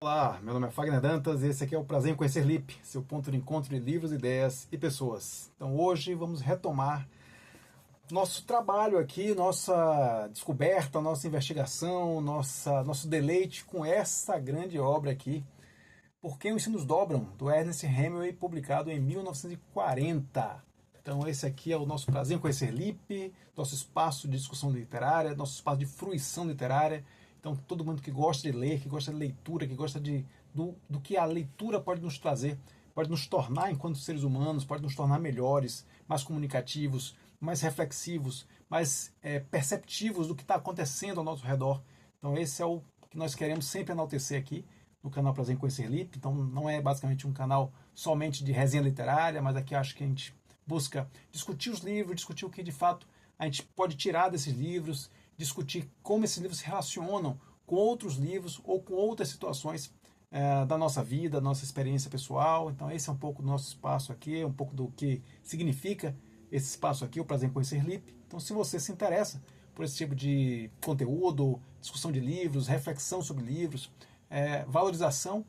Olá, meu nome é Fagner Dantas e esse aqui é o Prazer em Conhecer LIP, seu ponto de encontro de livros, ideias e pessoas. Então hoje vamos retomar nosso trabalho aqui, nossa descoberta, nossa investigação, nosso deleite com essa grande obra aqui, Por que os Sinos Dobram, do Ernest Hemingway, publicado em 1940. Então esse aqui é o nosso Prazer em Conhecer LIP, nosso espaço de discussão literária, nosso espaço de fruição literária. Então todo mundo que gosta de ler, que gosta de leitura, que gosta do que a leitura pode nos trazer, pode nos tornar enquanto seres humanos, pode nos tornar melhores, mais comunicativos, mais reflexivos, mais perceptivos do que está acontecendo ao nosso redor. Então esse é o que nós queremos sempre enaltecer aqui no canal Prazer em Conhecer LIP. Então não é basicamente um canal somente de resenha literária, mas aqui acho que a gente busca discutir os livros, discutir o que de fato a gente pode tirar desses livros, discutir como esses livros se relacionam com outros livros ou com outras situações da nossa vida, da nossa experiência pessoal. Então esse é um pouco do nosso espaço aqui, um pouco do que significa esse espaço aqui, o Prazer em Conhecer LIP. Então se você se interessa por esse tipo de conteúdo, discussão de livros, reflexão sobre livros, valorização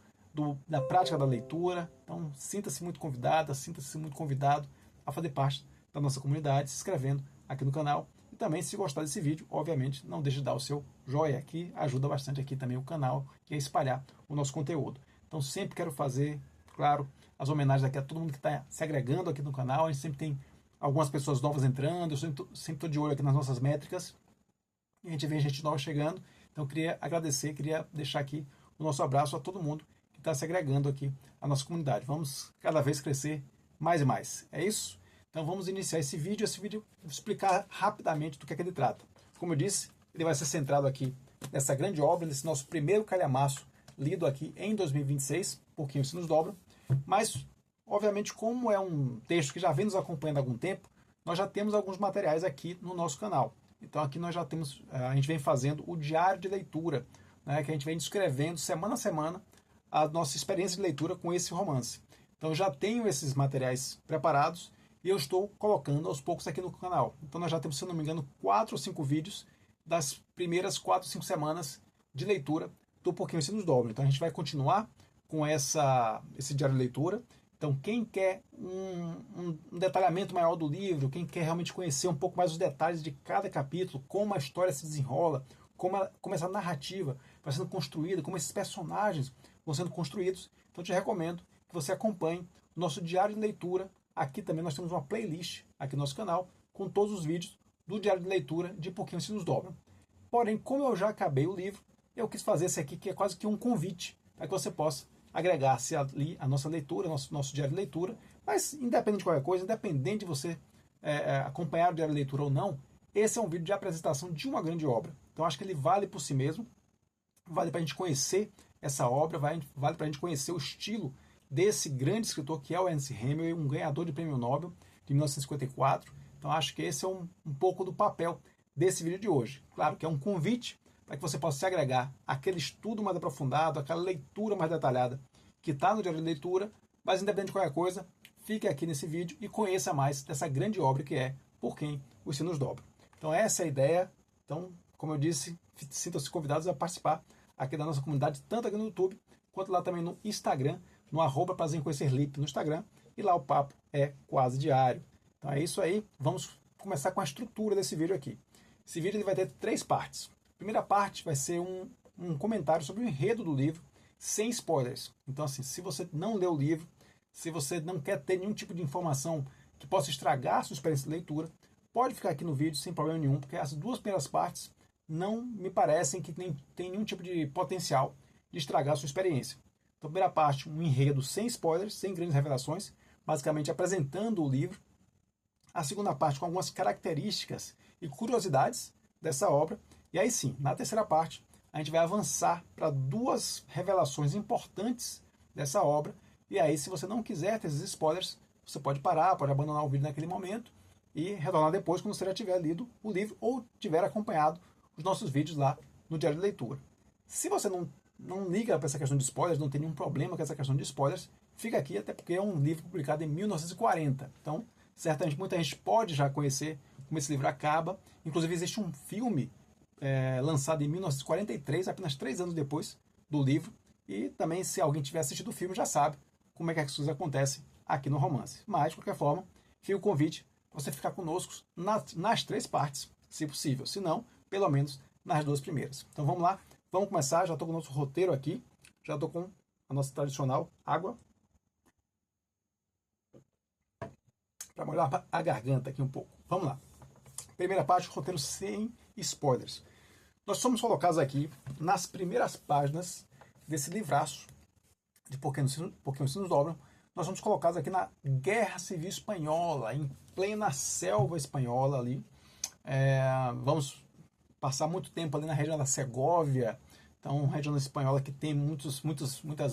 da prática da leitura, então sinta-se muito convidada, sinta-se muito convidado a fazer parte da nossa comunidade, se inscrevendo aqui no canal. E também, se gostar desse vídeo, obviamente, não deixe de dar o seu joinha aqui, ajuda bastante aqui também o canal, que é espalhar o nosso conteúdo. Então sempre quero fazer, claro, as homenagens aqui a todo mundo que está se agregando aqui no canal. A gente sempre tem algumas pessoas novas entrando, eu sempre estou de olho aqui nas nossas métricas, e a gente vê gente nova chegando. Então eu queria agradecer, queria deixar aqui o nosso abraço a todo mundo que está se agregando aqui à nossa comunidade. Vamos cada vez crescer mais e mais. É isso? Então vamos iniciar esse vídeo. Esse vídeo vou explicar rapidamente do que é que ele trata. Como eu disse, ele vai ser centrado aqui nessa grande obra, nesse nosso primeiro calhamaço lido aqui em 2026, Por que os Sinos Dobram. Mas, obviamente, como é um texto que já vem nos acompanhando há algum tempo, nós já temos alguns materiais aqui no nosso canal. Então aqui nós já temos, a gente vem fazendo o diário de leitura, né, que a gente vem descrevendo semana a semana a nossa experiência de leitura com esse romance. Então eu já tenho esses materiais preparados e eu estou colocando aos poucos aqui no canal. Então nós já temos, se eu não me engano, 4 ou 5 vídeos das primeiras 4 ou 5 semanas de leitura do Por que os Sinos Dobram. Então a gente vai continuar com esse diário de leitura. Então quem quer um detalhamento maior do livro, quem quer realmente conhecer um pouco mais os detalhes de cada capítulo, como a história se desenrola, como essa narrativa vai sendo construída, como esses personagens vão sendo construídos, então eu te recomendo que você acompanhe o nosso diário de leitura. Aqui também nós temos uma playlist aqui no nosso canal com todos os vídeos do diário de leitura de Por que os Sinos Dobram. Porém, como eu já acabei o livro, eu quis fazer esse aqui que é quase que um convite para que você possa agregar-se ali a nossa leitura, nosso diário de leitura. Mas independente de qualquer coisa, independente de você acompanhar o diário de leitura ou não, esse é um vídeo de apresentação de uma grande obra. Então acho que ele vale por si mesmo, vale para a gente conhecer essa obra, vale para a gente conhecer o estilo desse grande escritor que é o Ernest Hemingway, um ganhador de prêmio Nobel de 1954. Então acho que esse é um pouco do papel desse vídeo de hoje. Claro que é um convite para que você possa se agregar àquele estudo mais aprofundado, àquela leitura mais detalhada que está no diário de leitura, mas independente de qualquer coisa, fique aqui nesse vídeo e conheça mais dessa grande obra que é Por que os Sinos Dobram. Então essa é a ideia. Então, como eu disse, sintam-se convidados a participar aqui da nossa comunidade, tanto aqui no YouTube, quanto lá também no Instagram, no @Prazer em Conhecer LIP no Instagram, e lá o papo é quase diário. Então é isso aí, vamos começar com a estrutura desse vídeo aqui. Esse vídeo ele vai ter 3 partes. A primeira parte vai ser um comentário sobre o enredo do livro, sem spoilers. Então assim, se você não leu o livro, se você não quer ter nenhum tipo de informação que possa estragar a sua experiência de leitura, pode ficar aqui no vídeo sem problema nenhum, porque as 2 primeiras partes não me parecem que tem nenhum tipo de potencial de estragar a sua experiência. Então, a primeira parte, um enredo sem spoilers, sem grandes revelações, basicamente apresentando o livro. A segunda parte com algumas características e curiosidades dessa obra. E aí sim, na terceira parte, a gente vai avançar para 2 revelações importantes dessa obra. E aí, se você não quiser ter esses spoilers, você pode parar, pode abandonar o vídeo naquele momento e retornar depois quando você já tiver lido o livro ou tiver acompanhado os nossos vídeos lá no diário de leitura. Se você não liga para essa questão de spoilers, não tem nenhum problema com essa questão de spoilers, fica aqui, até porque é um livro publicado em 1940. Então, certamente muita gente pode já conhecer como esse livro acaba. Inclusive existe um filme lançado em 1943, apenas 3 anos depois do livro, E também, se alguém tiver assistido o filme, já sabe como é que as coisas acontecem aqui no romance. Mas, de qualquer forma, fica o convite para você ficar conosco nas 3 partes, se possível. Se não, pelo menos nas 2 primeiras. Então vamos lá, vamos começar. Já estou com o nosso roteiro aqui. Já estou com a nossa tradicional água. Para molhar a garganta aqui um pouco. Vamos lá. Primeira parte, roteiro sem spoilers. Nós somos colocados aqui nas primeiras páginas desse livraço de Por que os Sinos Dobram. Nós somos colocados aqui na Guerra Civil Espanhola, em plena selva espanhola ali. Vamos passar muito tempo ali na região da Segóvia, então uma região espanhola que tem muitas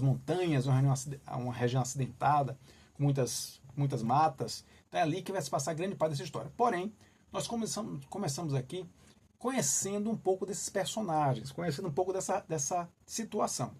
montanhas, uma região acidentada, com muitas matas. Então é ali que vai se passar grande parte dessa história. Porém, nós começamos aqui conhecendo um pouco desses personagens, conhecendo um pouco dessa situação.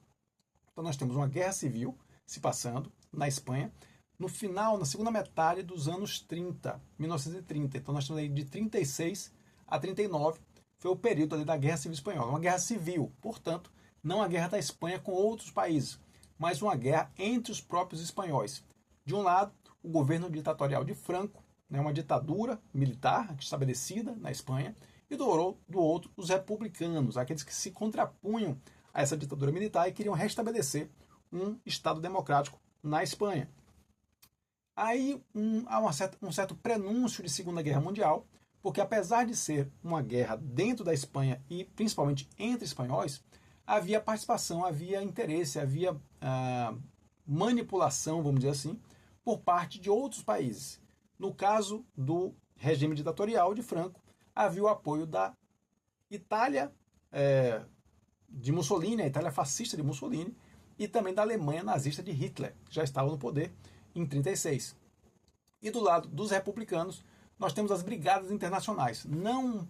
Então nós temos uma guerra civil se passando na Espanha, no final, na segunda metade dos anos 30, 1930. Então nós temos aí de 36 a 39, foi o período ali da Guerra Civil Espanhola. Uma guerra civil, portanto, não a guerra da Espanha com outros países, mas uma guerra entre os próprios espanhóis. De um lado, o governo ditatorial de Franco, uma ditadura militar estabelecida na Espanha, e do outro, os republicanos, aqueles que se contrapunham a essa ditadura militar e queriam restabelecer um Estado democrático na Espanha. Aí há um certo prenúncio de Segunda Guerra Mundial, porque apesar de ser uma guerra dentro da Espanha e principalmente entre espanhóis, havia participação, havia interesse, havia manipulação, vamos dizer assim, por parte de outros países. No caso do regime ditatorial de Franco, havia o apoio da Itália de Mussolini, a Itália fascista de Mussolini, e também da Alemanha nazista de Hitler, que já estava no poder em 36. E do lado dos republicanos, nós temos as brigadas internacionais. Não,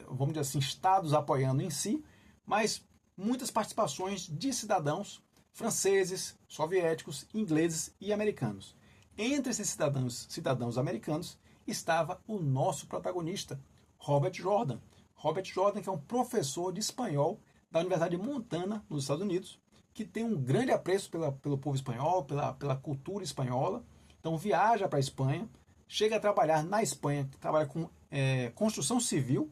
vamos dizer assim, estados apoiando em si, mas muitas participações de cidadãos franceses, soviéticos, ingleses e americanos. Entre esses cidadãos americanos estava o nosso protagonista, Robert Jordan. Robert Jordan, que é um professor de espanhol da Universidade de Montana, nos Estados Unidos, que tem um grande apreço pelo povo espanhol, pela cultura espanhola. Então viaja para a Espanha, chega a trabalhar na Espanha, trabalha com construção civil,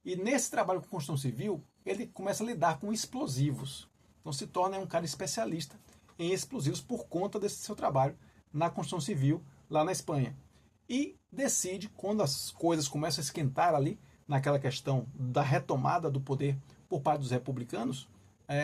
e nesse trabalho com construção civil, ele começa a lidar com explosivos. Então se torna um cara especialista em explosivos por conta desse seu trabalho na construção civil lá na Espanha. E decide, quando as coisas começam a esquentar ali, naquela questão da retomada do poder por parte dos republicanos,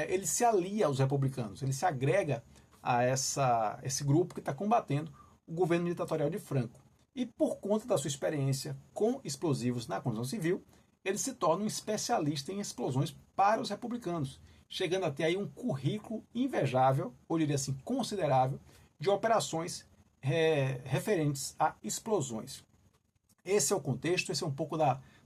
ele se alia aos republicanos, ele se agrega a esse grupo que está combatendo o governo ditatorial de Franco. E por conta da sua experiência com explosivos na construção civil, ele se torna um especialista em explosões para os republicanos, chegando a ter aí um currículo invejável, ou diria assim, considerável, de operações referentes a explosões. Esse é o contexto, esse é um pouco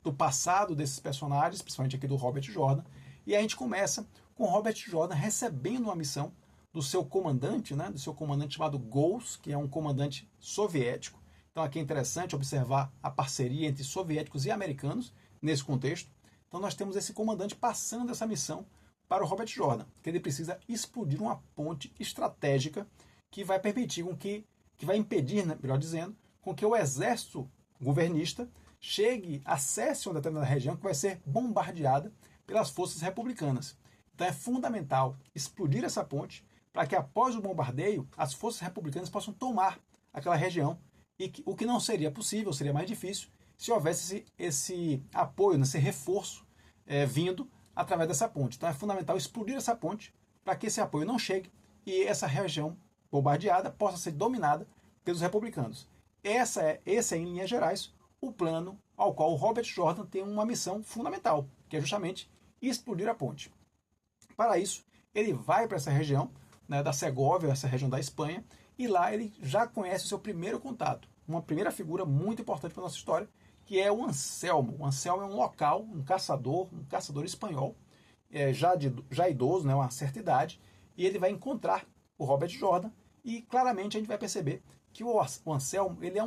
do passado desses personagens, principalmente aqui do Robert Jordan, e a gente começa com o Robert Jordan recebendo uma missão do seu comandante, do seu comandante chamado Gols, que é um comandante soviético. Então aqui é interessante observar a parceria entre soviéticos e americanos nesse contexto. Então nós temos esse comandante passando essa missão para o Robert Jordan, que ele precisa explodir uma ponte estratégica que vai permitir que vai impedir, melhor dizendo, com que o exército governista acesse uma determinada região que vai ser bombardeada pelas forças republicanas. Então é fundamental explodir essa ponte para que após o bombardeio as forças republicanas possam tomar aquela região, e o que não seria possível, seria mais difícil, se houvesse esse apoio, esse reforço vindo através dessa ponte. Então é fundamental explodir essa ponte para que esse apoio não chegue e essa região bombardeada possa ser dominada pelos republicanos. Esse é, em linhas gerais, o plano ao qual o Robert Jordan tem uma missão fundamental, que é justamente explodir a ponte. Para isso, ele vai para essa região da Segóvia, essa região da Espanha, e lá ele já conhece o seu primeiro contato, uma primeira figura muito importante para a nossa história, que é o Anselmo. O Anselmo é um local, um caçador espanhol, já idoso, uma certa idade, e ele vai encontrar o Robert Jordan, e claramente a gente vai perceber que o Anselmo ele é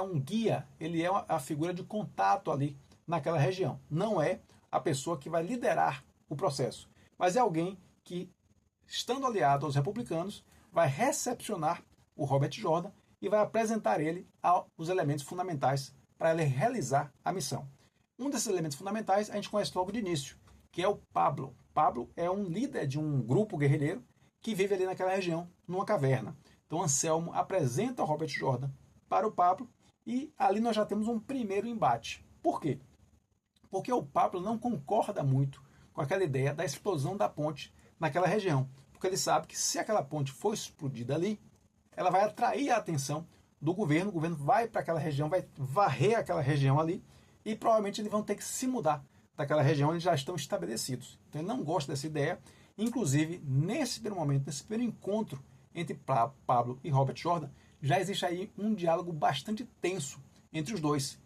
um guia, ele é a figura de contato ali naquela região. Não é a pessoa que vai liderar o processo, mas é alguém que estando aliado aos republicanos, vai recepcionar o Robert Jordan e vai apresentar ele aos elementos fundamentais para ele realizar a missão. Um desses elementos fundamentais a gente conhece logo de início, que é o Pablo. Pablo é um líder de um grupo guerrilheiro que vive ali naquela região, numa caverna. Então Anselmo apresenta o Robert Jordan para o Pablo e ali nós já temos um primeiro embate. Por quê? Porque o Pablo não concorda muito com aquela ideia da explosão da ponte naquela região. Porque ele sabe que se aquela ponte for explodida ali, ela vai atrair a atenção do governo, o governo vai para aquela região, vai varrer aquela região ali, e provavelmente eles vão ter que se mudar daquela região onde já estão estabelecidos. Então ele não gosta dessa ideia. Inclusive, nesse primeiro momento, nesse primeiro encontro entre Pablo e Robert Jordan, já existe aí um diálogo bastante tenso entre os dois,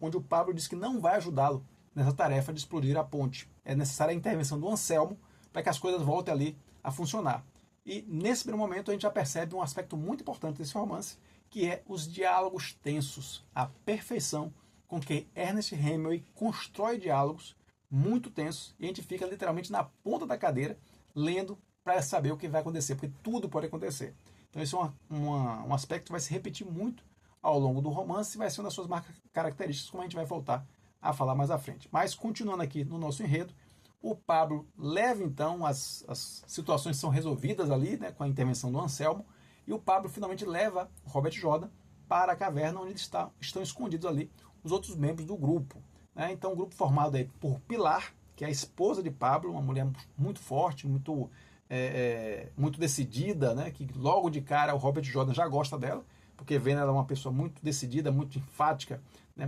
onde o Pablo diz que não vai ajudá-lo nessa tarefa de explodir a ponte. É necessária a intervenção do Anselmo para que as coisas voltem ali a funcionar. E nesse primeiro momento a gente já percebe um aspecto muito importante desse romance, que é os diálogos tensos, a perfeição com que Ernest Hemingway constrói diálogos muito tensos e a gente fica literalmente na ponta da cadeira lendo para saber o que vai acontecer, porque tudo pode acontecer. Então esse é um aspecto que vai se repetir muito ao longo do romance e vai ser uma das suas marcas características, como a gente vai voltar a falar mais à frente. Mas continuando aqui no nosso enredo, o Pablo leva então, as situações são resolvidas ali, né, com a intervenção do Anselmo, e o Pablo finalmente leva o Robert Jordan para a caverna onde estão escondidos ali os outros membros do grupo. Né? Então, um grupo formado aí por Pilar, que é a esposa de Pablo, uma mulher muito forte, muito decidida, né? Que logo de cara o Robert Jordan já gosta dela, porque vendo ela uma pessoa muito decidida, muito enfática, né?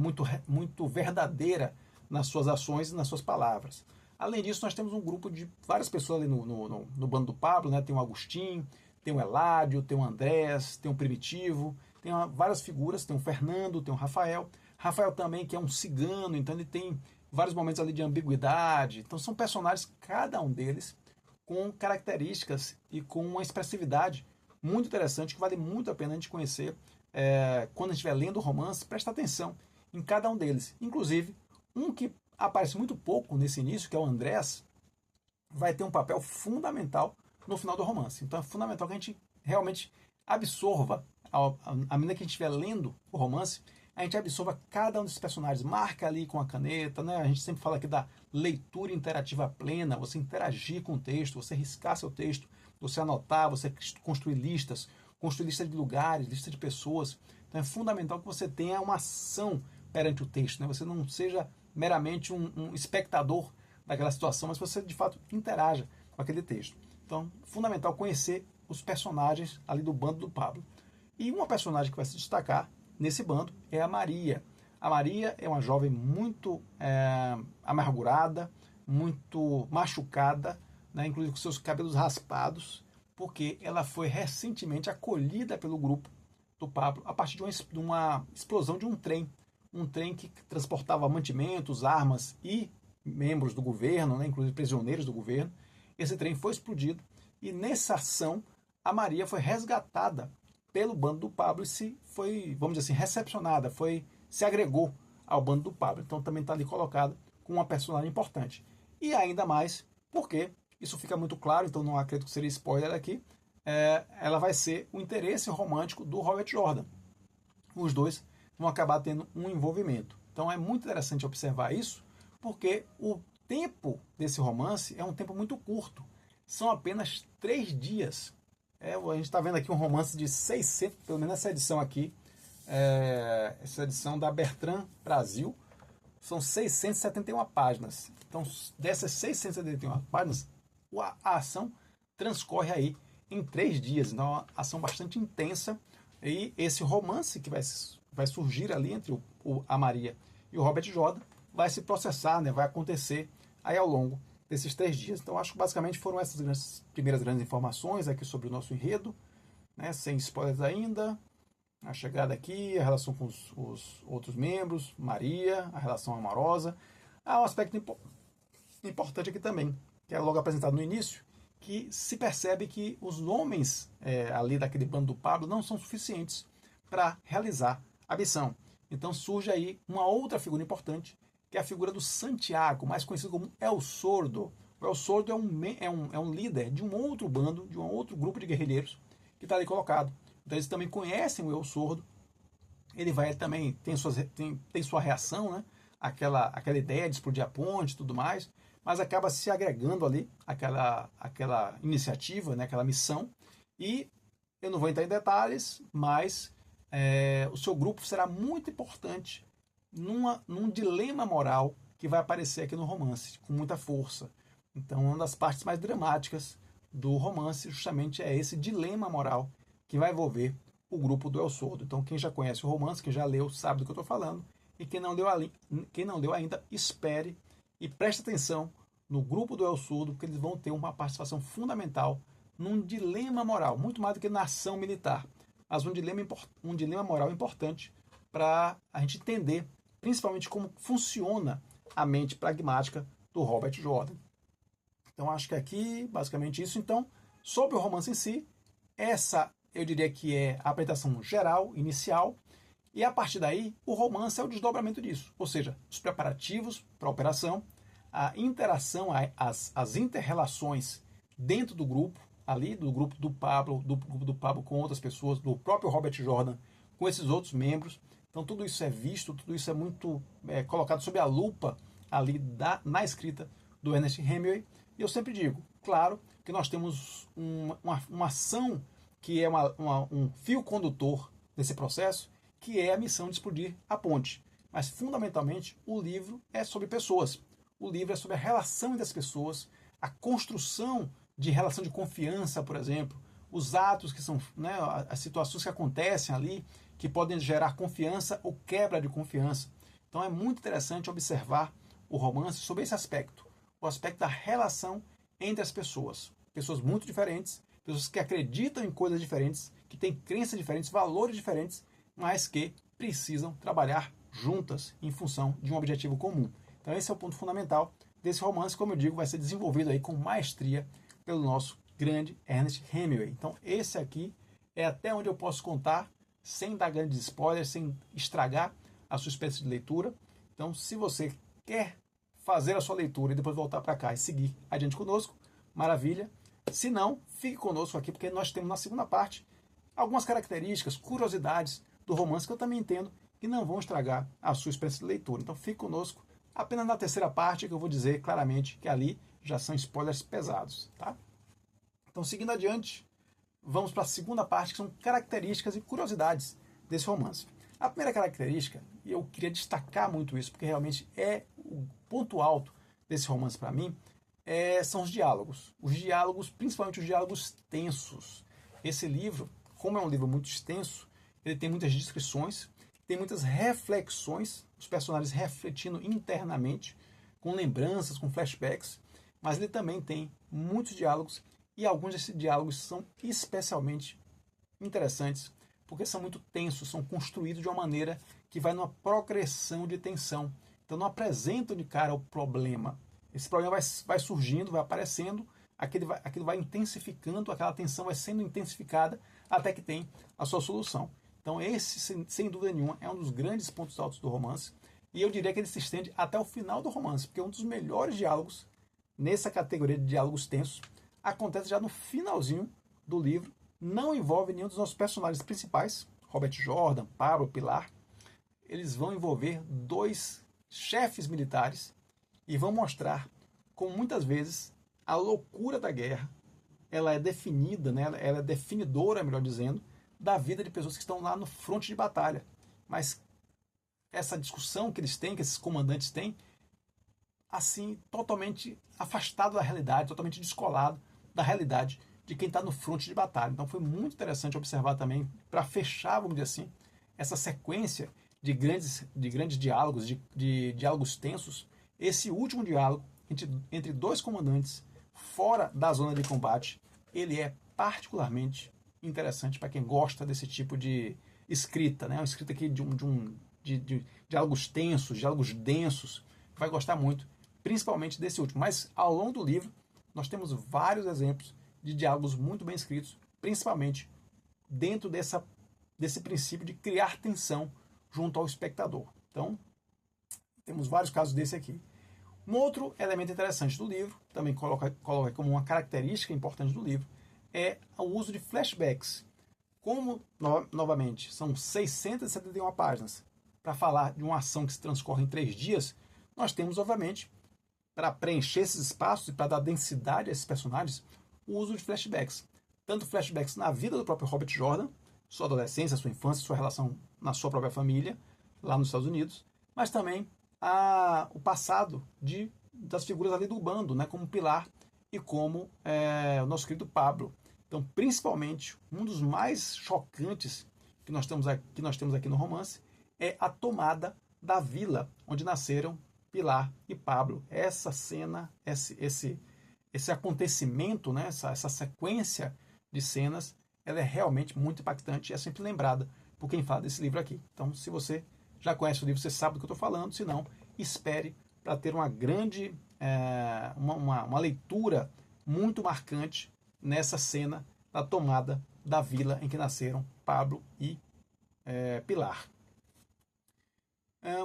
muito verdadeira nas suas ações e nas suas palavras. Além disso, nós temos um grupo de várias pessoas ali no bando do Pablo, né? Tem o Agostinho, tem o Eládio, tem o Andrés, tem o Primitivo, tem várias figuras, tem o Fernando, tem o Rafael. Rafael também, que é um cigano, então ele tem vários momentos ali de ambiguidade. Então são personagens, cada um deles, com características e com uma expressividade muito interessante, que vale muito a pena a gente conhecer. Quando a gente estiver lendo o romance, presta atenção em cada um deles. Inclusive, um que aparece muito pouco nesse início, que é o Andrés, vai ter um papel fundamental no final do romance. Então é fundamental que a gente realmente absorva, à medida que a gente estiver lendo o romance, a gente absorva cada um desses personagens, marca ali com a caneta, né? A gente sempre fala aqui da leitura interativa plena, você interagir com o texto, você riscar seu texto, você anotar, você construir listas de lugares, listas de pessoas. Então é fundamental que você tenha uma ação perante o texto, né? Você não seja meramente um espectador daquela situação, mas você de fato interaja com aquele texto. Então, fundamental conhecer os personagens ali do bando do Pablo. E uma personagem que vai se destacar nesse bando é a Maria. A Maria é uma jovem muito amargurada, muito machucada, né, inclusive com seus cabelos raspados, porque ela foi recentemente acolhida pelo grupo do Pablo a partir de uma explosão de um trem que transportava mantimentos, armas e membros do governo, né, inclusive prisioneiros do governo. Esse trem foi explodido e nessa ação a Maria foi resgatada pelo bando do Pablo e foi, vamos dizer assim, recepcionada, se agregou ao bando do Pablo. Então também está ali colocada como uma personagem importante. E ainda mais porque, isso fica muito claro, então não acredito que seria spoiler aqui, ela vai ser o interesse romântico do Robert Jordan. Os dois vão acabar tendo um envolvimento. Então é muito interessante observar isso, porque o tempo desse romance é um tempo muito curto. São apenas 3 dias. A gente está vendo aqui um romance de 600, pelo menos essa edição aqui, essa edição da Bertrand Brasil, são 671 páginas. Então, dessas 671 páginas, a ação transcorre aí em 3 dias. Então, é uma ação bastante intensa. E esse romance que vai surgir ali entre a Maria e o Robert Jordan vai se processar, né, vai acontecer aí ao longo desses 3 dias. Então, acho que basicamente foram essas primeiras grandes informações aqui sobre o nosso enredo, né, sem spoilers ainda. A chegada aqui, a relação com os outros membros, Maria, a relação amorosa. Há um aspecto importante aqui também, que é logo apresentado no início, que se percebe que os homens ali daquele bando do Pablo não são suficientes para realizar a missão. Então surge aí uma outra figura importante, que é a figura do Santiago, mais conhecido como El Sordo. O El Sordo é um líder de um outro bando, de um outro grupo de guerrilheiros que está ali colocado. Então eles também conhecem o El Sordo. Ele vai também, tem sua reação, né? Aquela ideia de explodir a ponte e tudo mais, mas acaba se agregando ali aquela iniciativa, né? Aquela missão. E eu não vou entrar em detalhes, mas o seu grupo será muito importante num dilema moral que vai aparecer aqui no romance, com muita força. Então, uma das partes mais dramáticas do romance justamente é esse dilema moral que vai envolver o grupo do El Sordo. Então, quem já conhece o romance, quem já leu, sabe do que eu estou falando. E quem não leu ainda, espere e preste atenção no grupo do El Sordo, porque eles vão ter uma participação fundamental num dilema moral, muito mais do que na ação militar, mas um dilema moral importante para a gente entender, principalmente, como funciona a mente pragmática do Robert Jordan. Então, acho que aqui, basicamente isso. Então, sobre o romance em si, essa eu diria que é a apresentação geral, inicial, e a partir daí, o romance é o desdobramento disso, ou seja, os preparativos para a operação, a interação, as inter-relações dentro do grupo, ali, do grupo do Pablo com outras pessoas, do próprio Robert Jordan com esses outros membros. Então, tudo isso é visto, tudo isso é muito colocado sob a lupa ali na escrita do Ernest Hemingway. E eu sempre digo, claro, que nós temos uma ação que é um fio condutor desse processo, que é a missão de explodir a ponte. Mas, fundamentalmente, o livro é sobre pessoas. O livro é sobre a relação entre as pessoas, a construção de relação de confiança, por exemplo, os atos que são, né, as situações que acontecem ali, que podem gerar confiança ou quebra de confiança. Então é muito interessante observar o romance sobre esse aspecto, o aspecto da relação entre as pessoas. Pessoas muito diferentes, pessoas que acreditam em coisas diferentes, que têm crenças diferentes, valores diferentes, mas que precisam trabalhar juntas em função de um objetivo comum. Então esse é o ponto fundamental desse romance, como eu digo, vai ser desenvolvido aí com maestria pelo nosso grande Ernest Hemingway. Então esse aqui é até onde eu posso contar, sem dar grandes spoilers, sem estragar a sua experiência de leitura. Então, se você quer fazer a sua leitura e depois voltar para cá e seguir adiante conosco, maravilha. Se não, fique conosco aqui, porque nós temos na segunda parte algumas características, curiosidades do romance que eu também entendo que não vão estragar a sua experiência de leitura. Então fique conosco. Apenas na terceira parte que eu vou dizer claramente que ali já são spoilers pesados, tá? Então, seguindo adiante, vamos para a segunda parte, que são características e curiosidades desse romance. A primeira característica, e eu queria destacar muito isso, porque realmente é o ponto alto desse romance para mim, são os diálogos. Os diálogos, principalmente os diálogos tensos. Esse livro, como é um livro muito extenso, ele tem muitas descrições, tem muitas reflexões, os personagens refletindo internamente, com lembranças, com flashbacks, mas ele também tem muitos diálogos, e alguns desses diálogos são especialmente interessantes, porque são muito tensos, são construídos de uma maneira que vai numa progressão de tensão. Então não apresentam de cara o problema. Esse problema vai surgindo, vai aparecendo, aquilo vai intensificando, aquela tensão vai sendo intensificada até que tem a sua solução. Então esse, sem dúvida nenhuma, é um dos grandes pontos altos do romance, e eu diria que ele se estende até o final do romance, porque um dos melhores diálogos, nessa categoria de diálogos tensos, acontece já no finalzinho do livro, não envolve nenhum dos nossos personagens principais, Robert Jordan, Pablo, Pilar. Eles vão envolver dois chefes militares e vão mostrar como muitas vezes a loucura da guerra ela é definida, né? Ela é definidora, melhor dizendo, da vida de pessoas que estão lá no fronte de batalha. Mas essa discussão que eles têm, que esses comandantes têm, assim, totalmente afastado da realidade, totalmente descolado da realidade de quem está no fronte de batalha. Então foi muito interessante observar também, para fechar, vamos dizer assim, essa sequência de grandes diálogos, de diálogos tensos, esse último diálogo entre dois comandantes fora da zona de combate, ele é particularmente interessante para quem gosta desse tipo de escrita, né? Uma escrita aqui de diálogos tensos, diálogos densos, vai gostar muito, principalmente desse último. Mas ao longo do livro, nós temos vários exemplos de diálogos muito bem escritos, principalmente dentro desse princípio de criar tensão junto ao espectador. Então, temos vários casos desse aqui. Um outro elemento interessante do livro, também coloca como uma característica importante do livro, é o uso de flashbacks. Como, novamente, são 671 páginas para falar de uma ação que se transcorre em 3 dias, nós temos, obviamente, para preencher esses espaços e para dar densidade a esses personagens, o uso de flashbacks. Tanto flashbacks na vida do próprio Robert Jordan, sua adolescência, sua infância, sua relação na sua própria família, lá nos Estados Unidos, mas também o passado das figuras ali do bando, né, como Pilar e como o nosso querido Pablo. Então, principalmente, um dos mais chocantes que nós temos aqui no romance é a tomada da vila onde nasceram Pilar e Pablo. Essa cena, esse acontecimento, né, essa sequência de cenas, ela é realmente muito impactante e é sempre lembrada por quem fala desse livro aqui. Então, se você já conhece o livro, você sabe do que eu estou falando, se não, espere para ter uma grande, uma leitura muito marcante nessa cena da tomada da vila em que nasceram Pablo e Pilar.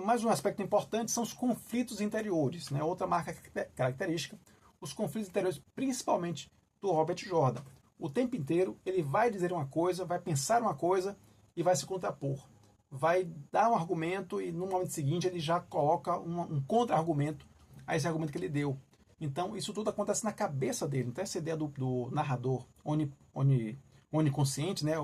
Mais um aspecto importante são os conflitos interiores, né? Outra marca característica, os conflitos interiores, principalmente do Robert Jordan. O tempo inteiro ele vai dizer uma coisa, vai pensar uma coisa e vai se contrapor. Vai dar um argumento e no momento seguinte ele já coloca um contra-argumento a esse argumento que ele deu. Então isso tudo acontece na cabeça dele. Então essa ideia do narrador oniconsciente, né?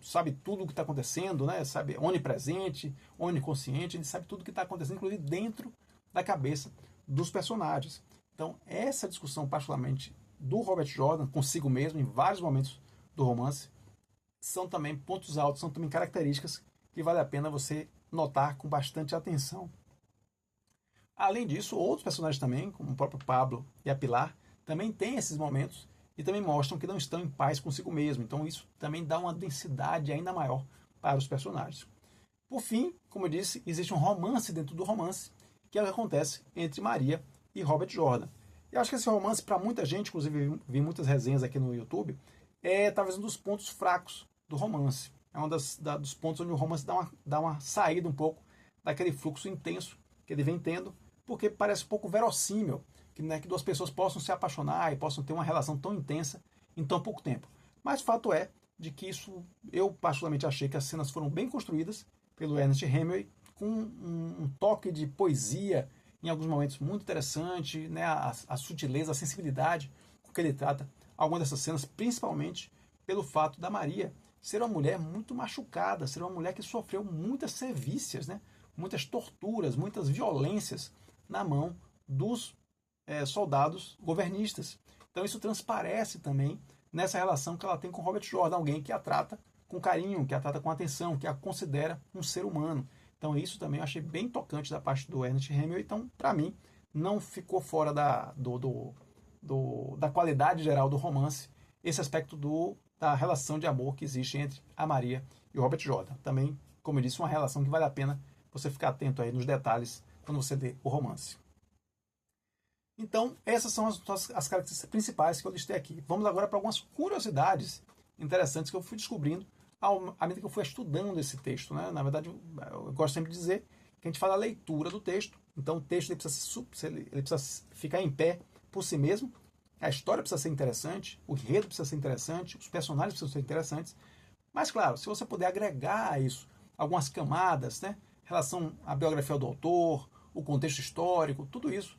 Sabe tudo o que está acontecendo, né? Sabe, onipresente, oniconsciente, ele sabe tudo o que está acontecendo, inclusive dentro da cabeça dos personagens. Então essa discussão particularmente do Robert Jordan consigo mesmo, em vários momentos do romance, são também pontos altos, são também características que vale a pena você notar com bastante atenção. Além disso, outros personagens também, como o próprio Pablo e a Pilar, também têm esses momentos e também mostram que não estão em paz consigo mesmo. Então isso também dá uma densidade ainda maior para os personagens. Por fim, como eu disse, existe um romance dentro do romance, que é o que acontece entre Maria e Robert Jordan. Eu acho que esse romance, para muita gente, inclusive vi muitas resenhas aqui no YouTube, é talvez um dos pontos fracos do romance. É um dos pontos onde o romance dá uma saída um pouco daquele fluxo intenso que ele vem tendo, porque parece um pouco verossímil que, né, que duas pessoas possam se apaixonar e possam ter uma relação tão intensa em tão pouco tempo. Mas o fato é de que isso, eu particularmente achei que as cenas foram bem construídas pelo Ernest Hemingway, com um toque de poesia em alguns momentos muito interessante, né, a sutileza, a sensibilidade com que ele trata algumas dessas cenas, principalmente pelo fato da Maria ser uma mulher muito machucada, ser uma mulher que sofreu muitas sevícias, né, muitas torturas, muitas violências na mão dos soldados governistas. Então isso transparece também nessa relação que ela tem com Robert Jordan, alguém que a trata com carinho, que a trata com atenção, que a considera um ser humano. Então isso também eu achei bem tocante da parte do Ernest Hemingway. Então, para mim, não ficou fora da qualidade geral do romance esse aspecto da relação de amor que existe entre a Maria e o Robert Jordan. Também, como eu disse, uma relação que vale a pena você ficar atento aí nos detalhes quando você lê o romance. Então, essas são as características principais que eu listei aqui. Vamos agora para algumas curiosidades interessantes que eu fui descobrindo à medida que eu fui estudando esse texto, né? Na verdade, eu gosto sempre de dizer que a gente fala a leitura do texto. Então, o texto ele precisa ficar em pé por si mesmo. A história precisa ser interessante, o enredo precisa ser interessante, os personagens precisam ser interessantes. Mas, claro, se você puder agregar a isso algumas camadas, né? Em relação à biografia do autor, o contexto histórico, tudo isso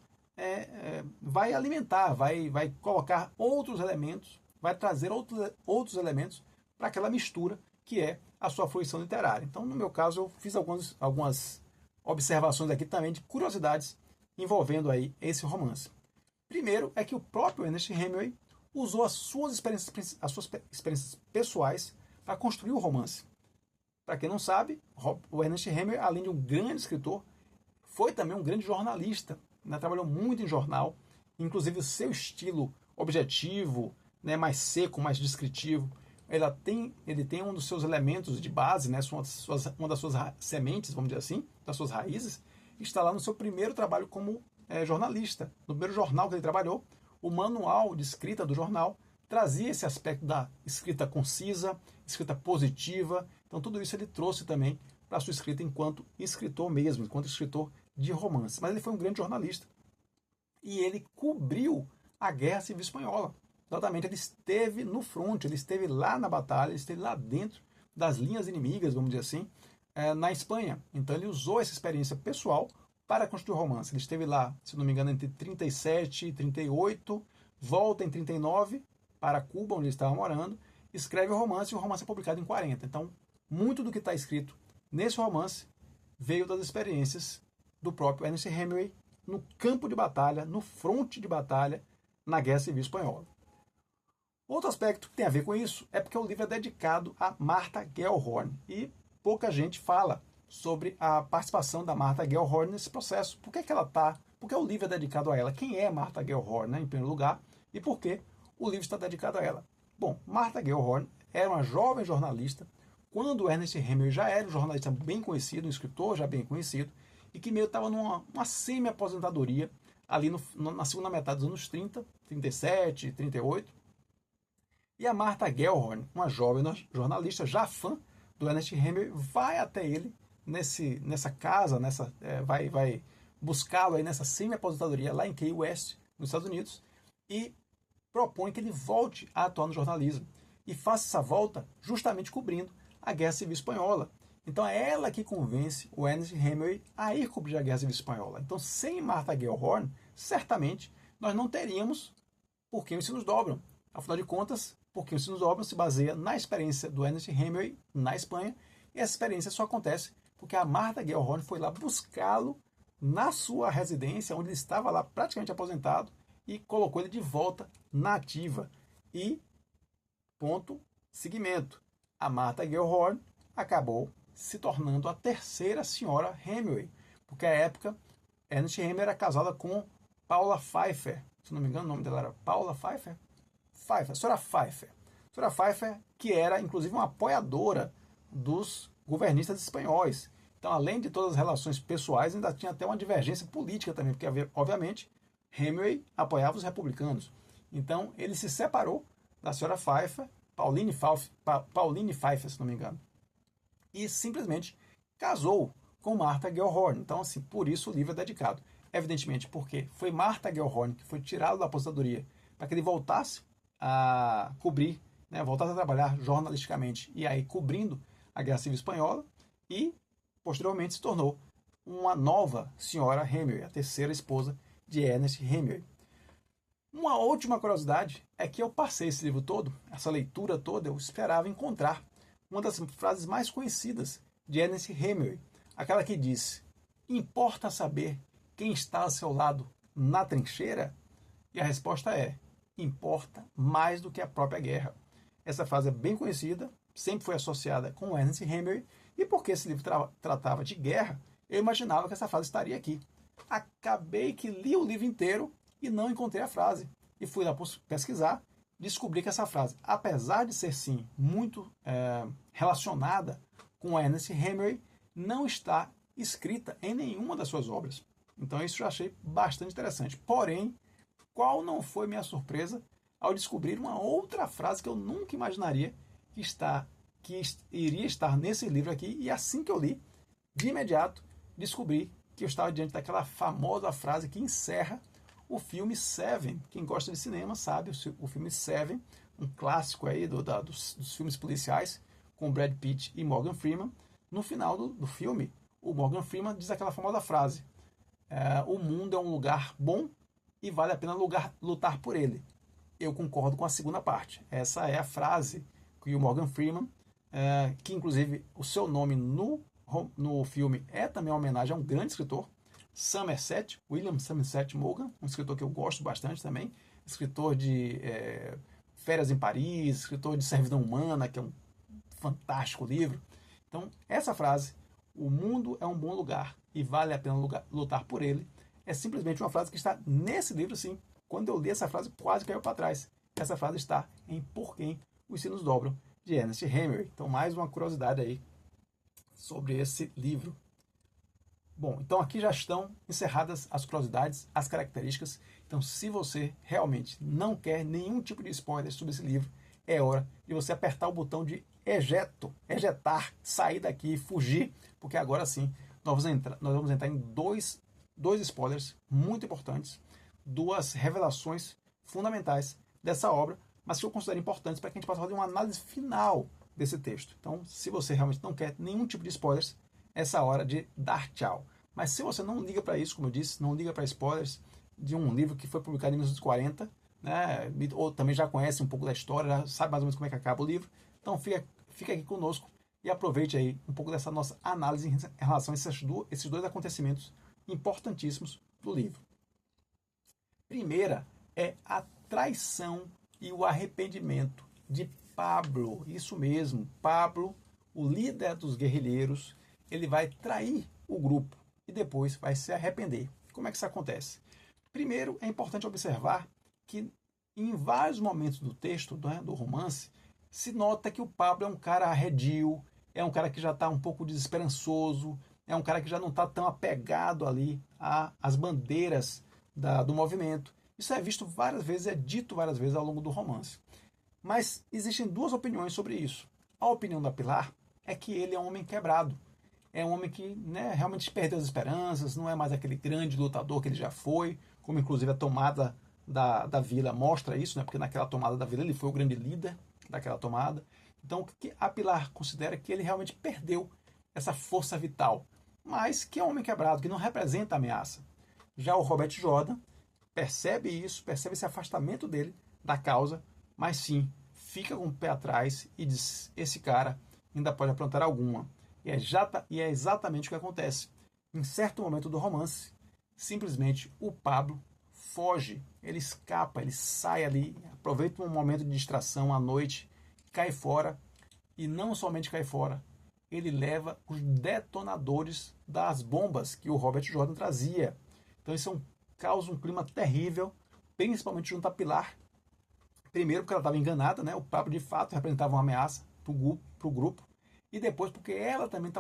vai alimentar, vai colocar outros elementos, vai trazer outros elementos para aquela mistura que é a sua fruição literária. Então, no meu caso, eu fiz algumas observações aqui também de curiosidades envolvendo aí esse romance. Primeiro é que o próprio Ernest Hemingway usou as suas experiências pessoais para construir o romance. Para quem não sabe, o Ernest Hemingway, além de um grande escritor, foi também um grande jornalista. Né? Trabalhou muito em jornal, inclusive o seu estilo objetivo, né, mais seco, mais descritivo, ele tem um dos seus elementos de base, né, uma das suas sementes, vamos dizer assim, das suas raízes, está lá no seu primeiro trabalho como jornalista. No primeiro jornal que ele trabalhou, o manual de escrita do jornal trazia esse aspecto da escrita concisa, escrita positiva. Então tudo isso ele trouxe também para a sua escrita enquanto escritor mesmo, enquanto escritor de romance. Mas ele foi um grande jornalista. e ele cobriu a Guerra Civil Espanhola. Exatamente, ele esteve no front, ele esteve lá na batalha, ele esteve lá dentro das linhas inimigas, vamos dizer assim, na Espanha. Então ele usou essa experiência pessoal para construir o romance. Ele esteve lá, se não me engano, entre 37 e 38, volta em 39 para Cuba, onde ele estava morando, escreve o romance e o romance é publicado em 40. Então, muito do que está escrito nesse romance veio das experiências do próprio Ernest Hemingway no campo de batalha, no fronte de batalha, na Guerra Civil Espanhola. Outro aspecto que tem a ver com isso é porque o livro é dedicado a Martha Gellhorn e pouca gente fala sobre a participação da Martha Gellhorn nesse processo. Por que ela está? Por que o livro é dedicado a ela? Quem é Martha Gellhorn, né, em primeiro lugar? E por que o livro está dedicado a ela? Bom, Martha Gellhorn era uma jovem jornalista quando Ernest Hemingway já era um jornalista bem conhecido, um escritor já bem conhecido, e que meio estava numa semi-aposentadoria ali na segunda metade dos anos 30, 37, 38. E a Martha Gellhorn, uma jovem jornalista já fã do Ernest Hemingway, vai até ele nessa casa, vai buscá-lo aí nessa semi-aposentadoria lá em Key West, nos Estados Unidos, e propõe que ele volte a atuar no jornalismo e faça essa volta justamente cobrindo a Guerra Civil Espanhola. Então é ela que convence o Ernest Hemingway a ir cobrir a Guerra Civil Espanhola. Então, sem Martha Gellhorn, certamente nós não teríamos Por que os Sinos Dobram. Afinal de contas, Por que os Sinos Dobram se baseia na experiência do Ernest Hemingway na Espanha, e essa experiência só acontece porque a Martha Gellhorn foi lá buscá-lo na sua residência, onde ele estava lá praticamente aposentado, e colocou ele de volta na ativa. E, ponto, seguimento. A Martha Gellhorn acabou se tornando a terceira senhora Hemingway, porque à época Ernest Hemingway era casada com Paula Pfeiffer, se não me engano o nome dela era Paula Pfeiffer? Senhora Pfeiffer. Senhora Pfeiffer, que era inclusive uma apoiadora dos governistas espanhóis. Então, além de todas as relações pessoais, ainda tinha até uma divergência política também, porque, obviamente, Hemingway apoiava os republicanos. Então, ele se separou da senhora Pfeiffer, Pauline Pfeiffer, se não me engano, e simplesmente casou com Martha Gellhorn. Então, assim, por isso o livro é dedicado. Evidentemente, porque foi Martha Gellhorn que foi tirado da aposentadoria para que ele voltasse a cobrir, né, voltasse a trabalhar jornalisticamente e aí cobrindo a Guerra Civil Espanhola, e posteriormente se tornou uma nova senhora Hemingway, a terceira esposa de Ernest Hemingway. Uma última curiosidade é que eu passei esse livro todo, essa leitura toda, eu esperava encontrar uma das frases mais conhecidas de Ernest Hemingway, aquela que diz: importa saber quem está ao seu lado na trincheira? E a resposta é: importa mais do que a própria guerra. Essa frase é bem conhecida, sempre foi associada com Ernest Hemingway, e porque esse livro tratava de guerra, eu imaginava que essa frase estaria aqui. Acabei que li o livro inteiro e não encontrei a frase. E fui lá pesquisar, descobri que essa frase, apesar de ser sim muito relacionada com Ernest Hemingway, não está escrita em nenhuma das suas obras. Então isso eu achei bastante interessante. Porém, qual não foi minha surpresa ao descobrir uma outra frase que eu nunca imaginaria que iria estar nesse livro aqui, e assim que eu li, de imediato descobri que eu estava diante daquela famosa frase que encerra o filme Seven. Quem gosta de cinema sabe, o filme Seven, um clássico aí dos filmes policiais, com Brad Pitt e Morgan Freeman. No final do filme, o Morgan Freeman diz aquela famosa frase: o mundo é um lugar bom e vale a pena lutar por ele. Eu concordo com a segunda parte. Essa é a frase que o Morgan Freeman, que inclusive o seu nome no filme é também uma homenagem a um grande escritor, William Somerset Maugham, um escritor que eu gosto bastante também, escritor de Férias em Paris, escritor de Servidão Humana, que é um fantástico livro. Então, essa frase, o mundo é um bom lugar e vale a pena lutar por ele, é simplesmente uma frase que está nesse livro, sim. Quando eu li essa frase, quase caiu para trás. Essa frase está em Por Quem os Sinos Dobram, de Ernest Hemingway. Então, mais uma curiosidade aí sobre esse livro. Bom, então aqui já estão encerradas as curiosidades, as características. Então, se você realmente não quer nenhum tipo de spoiler sobre esse livro, é hora de você apertar o botão de ejetar, sair daqui, fugir, porque agora sim nós vamos entrar em dois spoilers muito importantes duas revelações fundamentais dessa obra, mas que eu considero importantes para que a gente possa fazer uma análise final desse texto. Então, se você realmente não quer nenhum tipo de spoilers, essa é a hora de dar tchau. Mas se você não liga para isso, como eu disse, não liga para spoilers de um livro que foi publicado em 1940, né, ou também já conhece um pouco da história, já sabe mais ou menos como é que acaba o livro, então fica aqui conosco e aproveite aí um pouco dessa nossa análise em relação a esses dois acontecimentos importantíssimos do livro. Primeira é a traição e o arrependimento de Pablo. Isso mesmo, Pablo, o líder dos guerrilheiros, ele vai trair o grupo e depois vai se arrepender. Como é que isso acontece? Primeiro, é importante observar que em vários momentos do texto, do romance, se nota que o Pablo é um cara arredio, é um cara que já está um pouco desesperançoso, é um cara que já não está tão apegado ali às bandeiras do movimento. Isso é visto várias vezes, é dito várias vezes ao longo do romance. Mas existem duas opiniões sobre isso. A opinião da Pilar é que ele é um homem quebrado. É um homem que, né, realmente perdeu as esperanças, não é mais aquele grande lutador que ele já foi, como inclusive a tomada da vila mostra isso, né, porque naquela tomada da vila ele foi o grande líder daquela tomada. Então a Pilar considera que ele realmente perdeu essa força vital, mas que é um homem quebrado, que não representa ameaça. Já o Robert Jordan percebe isso, percebe esse afastamento dele da causa, mas sim, fica com o pé atrás e diz, esse cara ainda pode aprontar alguma. E é exatamente o que acontece. Em certo momento do romance, simplesmente o Pablo foge, ele escapa, ele sai ali, aproveita um momento de distração à noite, cai fora, e não somente cai fora, ele leva os detonadores das bombas que o Robert Jordan trazia. Então isso causa um clima terrível, principalmente junto à Pilar. Primeiro porque ela estava enganada, né? O Pablo de fato representava uma ameaça para o grupo, e depois porque ela também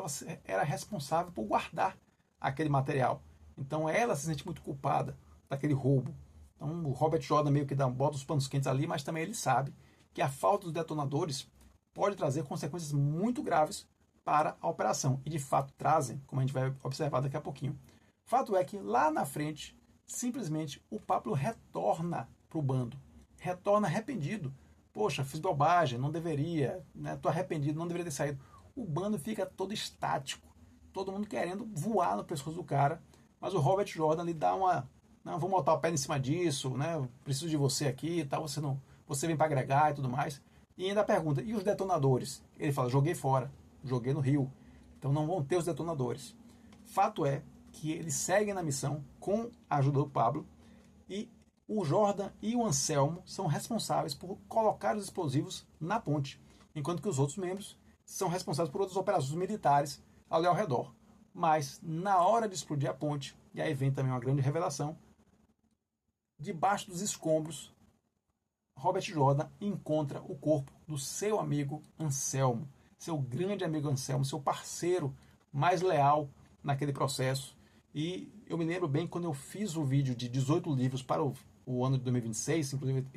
era responsável por guardar aquele material. Então ela se sente muito culpada daquele roubo. Então o Robert Jordan meio que bota os panos quentes ali, mas também ele sabe que a falta dos detonadores pode trazer consequências muito graves para a operação. E de fato trazem, como a gente vai observar daqui a pouquinho. Fato é que lá na frente, simplesmente o Pablo retorna para o bando. Retorna arrependido. Poxa, fiz bobagem, não deveria, né? Tô arrependido, não deveria ter saído. O bando fica todo estático, todo mundo querendo voar no pescoço do cara, mas o Robert Jordan lhe dá não, vamos botar o pé em cima disso, né? Eu preciso de você aqui, tal, você vem para agregar e tudo mais. E ainda pergunta, e os detonadores? Ele fala, joguei fora, joguei no rio, então não vão ter os detonadores. Fato é que eles seguem na missão com a ajuda do Pablo, e o Jordan e o Anselmo são responsáveis por colocar os explosivos na ponte, enquanto que os outros membros são responsáveis por outras operações militares ali ao redor. Mas, na hora de explodir a ponte, e aí vem também uma grande revelação, debaixo dos escombros, Robert Jordan encontra o corpo do seu amigo Anselmo, seu grande amigo Anselmo, seu parceiro mais leal naquele processo. E eu me lembro bem quando eu fiz o vídeo de 18 livros para o ano de 2026, inclusive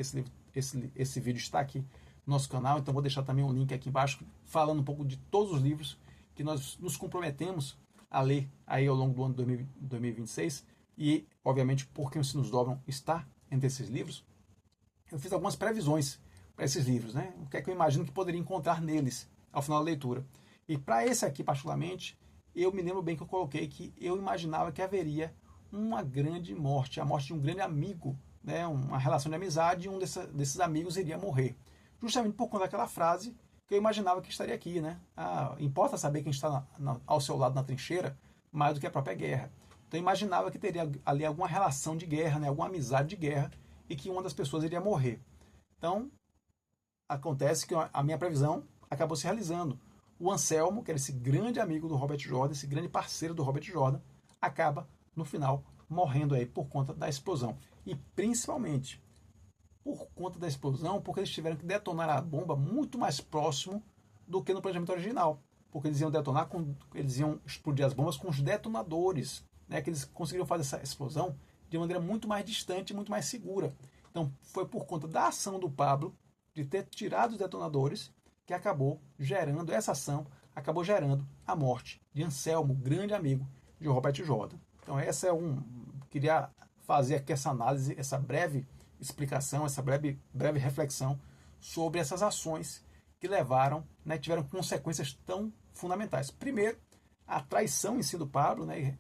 esse vídeo está aqui no nosso canal, então vou deixar também um link aqui embaixo falando um pouco de todos os livros que nós nos comprometemos a ler aí ao longo do ano de 2026, e obviamente Porque os Sinos Dobram está entre esses livros. Eu fiz algumas previsões para esses livros, né? O que é que eu imagino que poderia encontrar neles ao final da leitura. E para esse aqui particularmente, eu me lembro bem que eu coloquei que eu imaginava que haveria uma grande morte, a morte de um grande amigo, né? Uma relação de amizade, e um desses amigos iria morrer. Justamente por conta daquela frase que eu imaginava que estaria aqui, né? Importa saber quem está ao seu lado na trincheira mais do que a própria guerra. Então eu imaginava que teria ali alguma relação de guerra, né? Alguma amizade de guerra, e que uma das pessoas iria morrer. Então, acontece que a minha previsão acabou se realizando. O Anselmo, que era esse grande amigo do Robert Jordan, esse grande parceiro do Robert Jordan, acaba, no final, morrendo aí por conta da explosão. E principalmente por conta da explosão, porque eles tiveram que detonar a bomba muito mais próximo do que no planejamento original. Porque eles iam explodir as bombas com os detonadores, né, que eles conseguiram fazer essa explosão de maneira muito mais distante, muito mais segura. Então foi por conta da ação do Pablo, de ter tirado os detonadores, que acabou gerando, essa ação acabou gerando a morte de Anselmo, grande amigo de Robert Jordan. Então queria fazer aqui essa análise, essa breve explicação, essa breve reflexão sobre essas ações que levaram, né, tiveram consequências tão fundamentais. Primeiro, a traição em si do Pablo, né,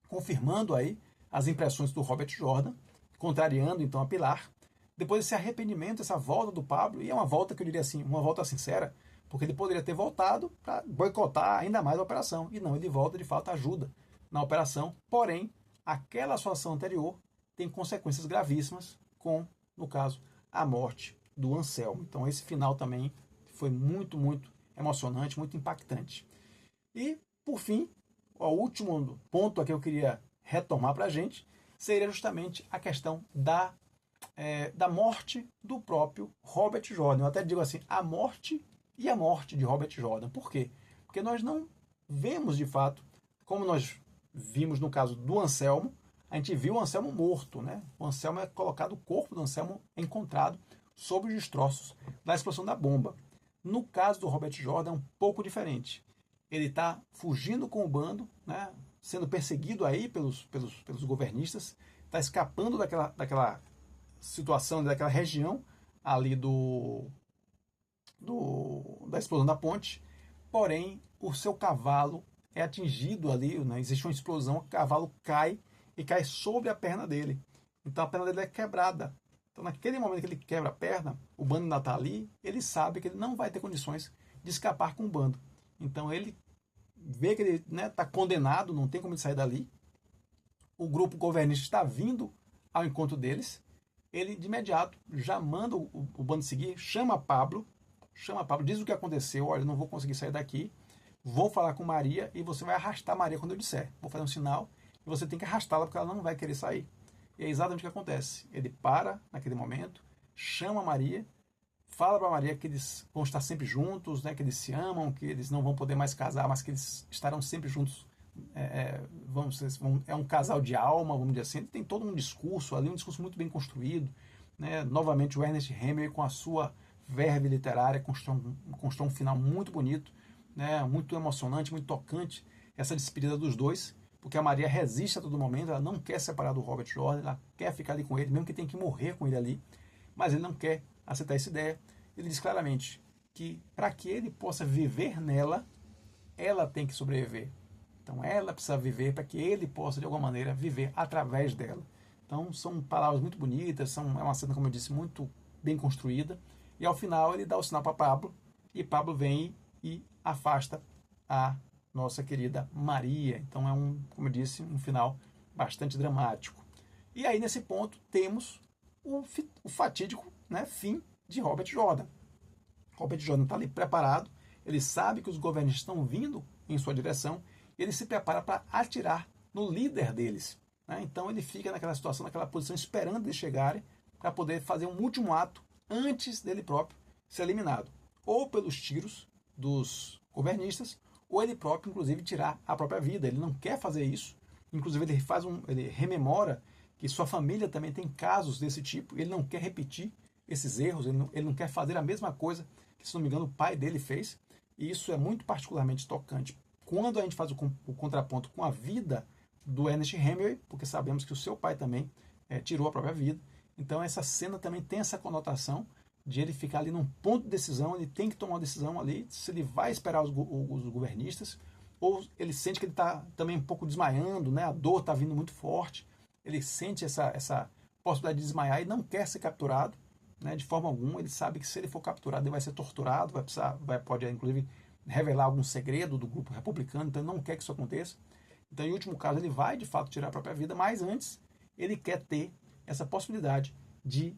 confirmando aí as impressões do Robert Jordan, contrariando então a Pilar. Depois esse arrependimento, essa volta do Pablo, e é uma volta que eu diria assim, uma volta sincera, porque ele poderia ter voltado para boicotar ainda mais a operação. E não, ele volta de fato, ajuda na operação. Porém, aquela situação anterior tem consequências gravíssimas com, no caso, a morte do Anselmo. Então esse final também foi muito, muito emocionante, muito impactante. E, por fim, o último ponto que eu queria retomar para a gente seria justamente a questão da morte do próprio Robert Jordan. Eu até digo assim, a morte de Robert Jordan. Por quê? Porque nós não vemos de fato, como nós vimos no caso do Anselmo, a gente viu o Anselmo morto, né? O Anselmo é colocado, o corpo do Anselmo é encontrado sob os destroços da explosão da bomba. No caso do Robert Jordan é um pouco diferente. Ele está fugindo com o bando, né? Sendo perseguido aí pelos governistas, está escapando daquela situação, daquela região ali da explosão da ponte, porém o seu cavalo é atingido ali, né? Existe uma explosão, o cavalo cai e cai sobre a perna dele. Então a perna dele é quebrada. Então naquele momento que ele quebra a perna, o bando ainda está ali, ele sabe que ele não vai ter condições de escapar com o bando. Então ele vê que ele está condenado, não tem como ele sair dali. O grupo governista está vindo ao encontro deles. Ele de imediato já manda o bando seguir, chama Pablo, diz o que aconteceu, olha, não vou conseguir sair daqui, vou falar com Maria e você vai arrastar Maria quando eu disser. Vou fazer um sinal e você tem que arrastá-la porque ela não vai querer sair. E é exatamente o que acontece. Ele para naquele momento, chama Maria, fala para Maria que eles vão estar sempre juntos, né, que eles se amam, que eles não vão poder mais casar, mas que eles estarão sempre juntos. É um casal de alma, vamos dizer assim. Ele tem todo um discurso ali, um discurso muito bem construído, né? Novamente o Ernest Hemingway com a sua verve literária constrói um final muito bonito, né? Muito emocionante, muito tocante, essa despedida dos dois, porque a Maria resiste a todo momento, ela não quer separar do Robert Jordan, ela quer ficar ali com ele, mesmo que tenha que morrer com ele ali, mas ele não quer aceitar essa ideia. Ele diz claramente que para que ele possa viver nela, ela tem que sobreviver. Então ela precisa viver para que ele possa, de alguma maneira, viver através dela. Então são palavras muito bonitas, é uma cena, como eu disse, muito bem construída. E ao final ele dá o sinal para Pablo, e Pablo vem e afasta a nossa querida Maria. Então é como eu disse, um final bastante dramático. E aí nesse ponto temos o fatídico, né, fim de Robert Jordan. Robert Jordan está ali preparado, ele sabe que os governistas estão vindo em sua direção, ele se prepara para atirar no líder deles. Né? Então ele fica naquela situação, naquela posição, esperando eles chegarem para poder fazer um último ato antes dele próprio ser eliminado. Ou pelos tiros dos governistas, ou ele próprio, inclusive, tirar a própria vida. Ele não quer fazer isso. Inclusive, ele rememora que sua família também tem casos desse tipo. Ele não quer repetir esses erros, ele não quer fazer a mesma coisa que, se não me engano, o pai dele fez. E isso é muito particularmente tocante quando a gente faz o contraponto com a vida do Ernest Hemingway, porque sabemos que o seu pai também tirou a própria vida. Então essa cena também tem essa conotação de ele ficar ali num ponto de decisão, ele tem que tomar uma decisão ali, se ele vai esperar os governistas, ou ele sente que ele está também um pouco desmaiando, né? A dor está vindo muito forte, ele sente essa possibilidade de desmaiar e não quer ser capturado, né? De forma alguma. Ele sabe que se ele for capturado ele vai ser torturado, pode inclusive revelar algum segredo do grupo republicano, então ele não quer que isso aconteça. Então, em último caso, ele vai de fato tirar a própria vida, mas antes ele quer ter essa possibilidade de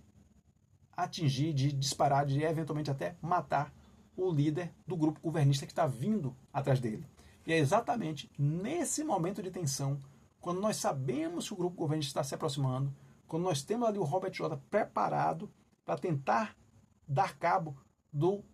atingir, de disparar, de eventualmente até matar o líder do grupo governista que está vindo atrás dele. E é exatamente nesse momento de tensão, quando nós sabemos que o grupo governista está se aproximando, quando nós temos ali o Robert Jordan preparado para tentar dar cabo do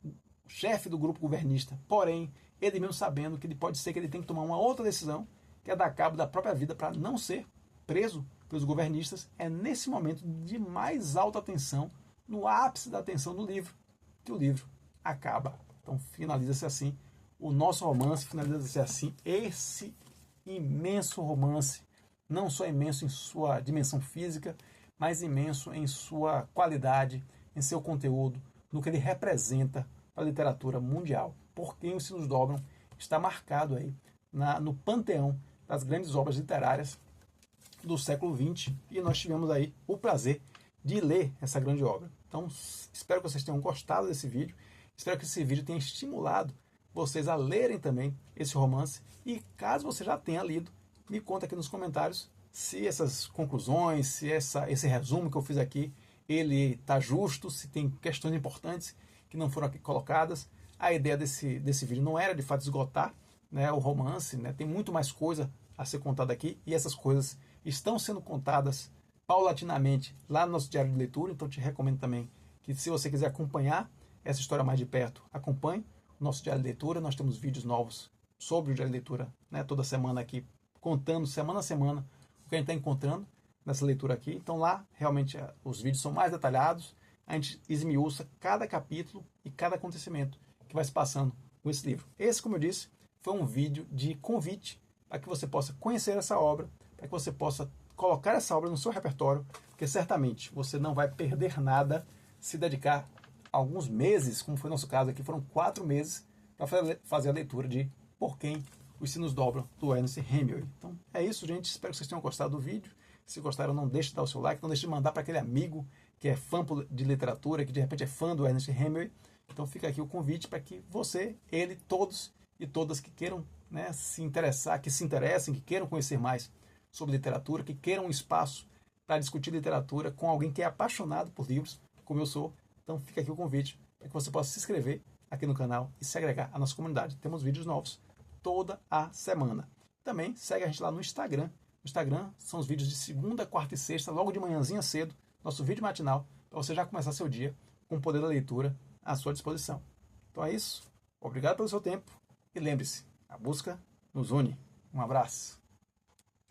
chefe do grupo governista, porém, ele mesmo sabendo que ele pode ser que ele tem que tomar uma outra decisão, que é dar cabo da própria vida para não ser preso pelos governistas, é nesse momento de mais alta tensão, no ápice da tensão do livro, que o livro acaba. Então finaliza-se assim o nosso romance, finaliza-se assim esse imenso romance não só imenso em sua dimensão física, mas imenso em sua qualidade, em seu conteúdo, no que ele representa para a literatura mundial. Porque Os Sinos Dobram está marcado aí no panteão das grandes obras literárias do século XX, e nós tivemos aí o prazer de ler essa grande obra. Então, espero que vocês tenham gostado desse vídeo, espero que esse vídeo tenha estimulado vocês a lerem também esse romance, e caso você já tenha lido, me conta aqui nos comentários se essas conclusões, se esse resumo que eu fiz aqui, ele está justo, se tem questões importantes que não foram aqui colocadas. A ideia desse vídeo não era de fato esgotar, né, o romance, né, tem muito mais coisa a ser contada aqui, e essas coisas estão sendo contadas paulatinamente lá no nosso diário de leitura. Então te recomendo também que, se você quiser acompanhar essa história mais de perto, acompanhe o nosso diário de leitura. Nós temos vídeos novos sobre o diário de leitura, né, toda semana aqui, contando semana a semana o que a gente está encontrando nessa leitura aqui. Então lá realmente os vídeos são mais detalhados, a gente esmiuça cada capítulo e cada acontecimento que vai se passando com esse livro. Esse, como eu disse, foi um vídeo de convite para que você possa conhecer essa obra, para que você possa colocar essa obra no seu repertório, porque certamente você não vai perder nada se dedicar alguns meses, como foi o nosso caso aqui, foram 4 meses, para fazer a leitura de Por Quem Os Sinos Dobram, do Ernest Hemingway. Então é isso, gente. Espero que vocês tenham gostado do vídeo. Se gostaram, não deixe de dar o seu like, não deixe de mandar para aquele amigo que é fã de literatura, que de repente é fã do Ernest Hemingway. Então fica aqui o convite para que você, ele, todos e todas que queiram, né, se interessar, que se interessem, que queiram conhecer mais sobre literatura, que queiram um espaço para discutir literatura com alguém que é apaixonado por livros, como eu sou. Então fica aqui o convite para que você possa se inscrever aqui no canal e se agregar à nossa comunidade. Temos vídeos novos toda a semana. Também segue a gente lá no Instagram. No Instagram são os vídeos de segunda, quarta e sexta, logo de manhãzinha cedo, nosso vídeo matinal, para você já começar seu dia com o poder da leitura à sua disposição. Então é isso. Obrigado pelo seu tempo e lembre-se, a busca nos une. Um abraço.